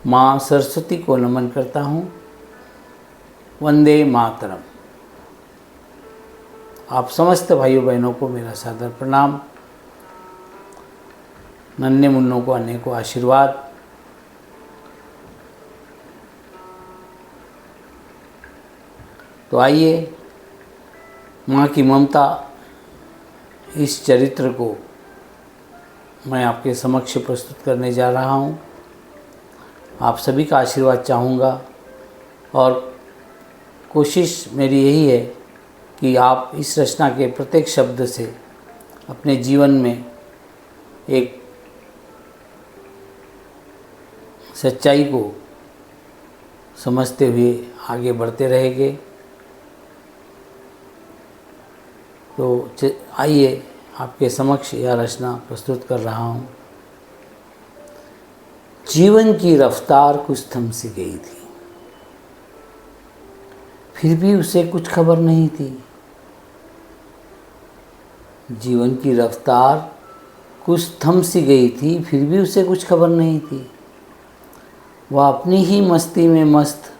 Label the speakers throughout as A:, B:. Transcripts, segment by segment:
A: माँ सरस्वती को नमन करता हूँ। वंदे मातरम। आप समस्त भाइयों बहनों को मेरा सादर प्रणाम। नन्हे मुन्नों को अनेकों आशीर्वाद। तो आइए माँ की ममता इस चरित्र को मैं आपके समक्ष प्रस्तुत करने जा रहा हूँ। आप सभी का आशीर्वाद चाहूँगा और कोशिश मेरी यही है कि आप इस रचना के प्रत्येक शब्द से अपने जीवन में एक सच्चाई को समझते हुए आगे बढ़ते रहेंगे। तो आइए आपके समक्ष यह रचना प्रस्तुत कर रहा हूँ। जीवन की रफ्तार कुछ थम सी गई थी, फिर भी उसे कुछ खबर नहीं थी। जीवन की रफ्तार कुछ थम सी गई थी, फिर भी उसे कुछ खबर नहीं थी। वह अपनी ही मस्ती में मस्त,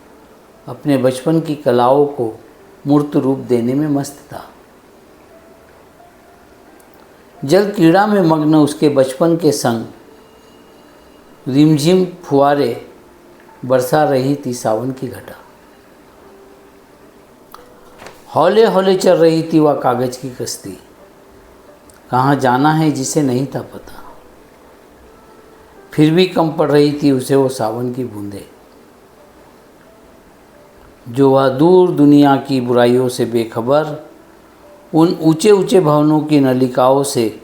A: अपने बचपन की कलाओं को मूर्त रूप देने में मस्त था। जल क्रीड़ा में मग्न उसके बचपन के संग रिमझिम फुहारे बरसा रही थी सावन की घटा। हौले हौले चल रही थी वह कागज की कश्ती, कहाँ जाना है जिसे नहीं था पता। फिर भी कम पड़ रही थी उसे वो सावन की बूंदें, जो वह दूर दुनिया की बुराइयों से बेखबर उन ऊंचे ऊंचे भवनों की नलिकाओं से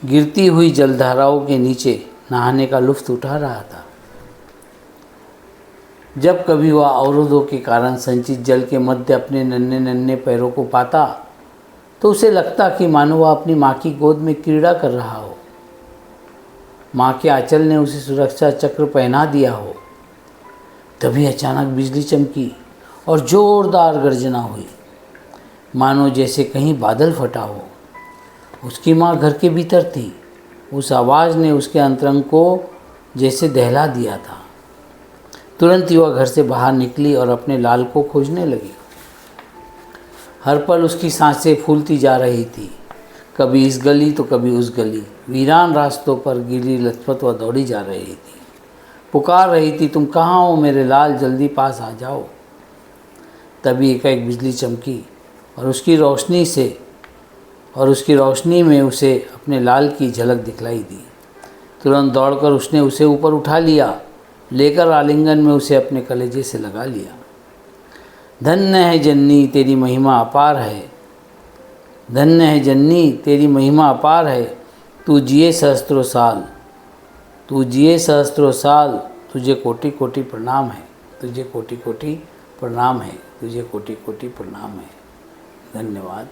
A: गिरती हुई जलधाराओं के नीचे नहाने का लुत्फ़ उठा रहा था। जब कभी वह अवरोधों के कारण संचित जल के मध्य अपने नन्हे नन्हे पैरों को पाता तो उसे लगता कि मानो वह अपनी माँ की गोद में क्रीड़ा कर रहा हो। माँ के आंचल ने उसे सुरक्षा चक्र पहना दिया हो। तभी अचानक बिजली चमकी और जोरदार गर्जना हुई, मानो जैसे कहीं बादल फटा हो। उसकी माँ घर के भीतर थी। उस आवाज़ ने उसके अंतरंग को जैसे दहला दिया था। तुरंत ही वह घर से बाहर निकली और अपने लाल को खोजने लगी। हर पल उसकी सांसें फूलती जा रही थी, कभी इस गली तो कभी उस गली। वीरान रास्तों पर गीली लथपथ वह दौड़ी जा रही थी, पुकार रही थी, तुम कहाँ हो मेरे लाल, जल्दी पास आ जाओ। तभी एकाएक बिजली चमकी और उसकी रोशनी में उसे अपने लाल की झलक दिखलाई दी। तुरंत दौड़कर उसने उसे ऊपर उठा लिया, लेकर आलिंगन में उसे अपने कलेजे से लगा लिया। धन्य है जननी तेरी महिमा अपार है, धन्य है जननी तेरी महिमा अपार है। तू जिए सहस्त्रों साल, तू जिए सहस्त्रों साल। तुझे कोटि कोटि प्रणाम है, तुझे कोटि कोटि प्रणाम है, तुझे कोटि कोटि प्रणाम है। धन्यवाद।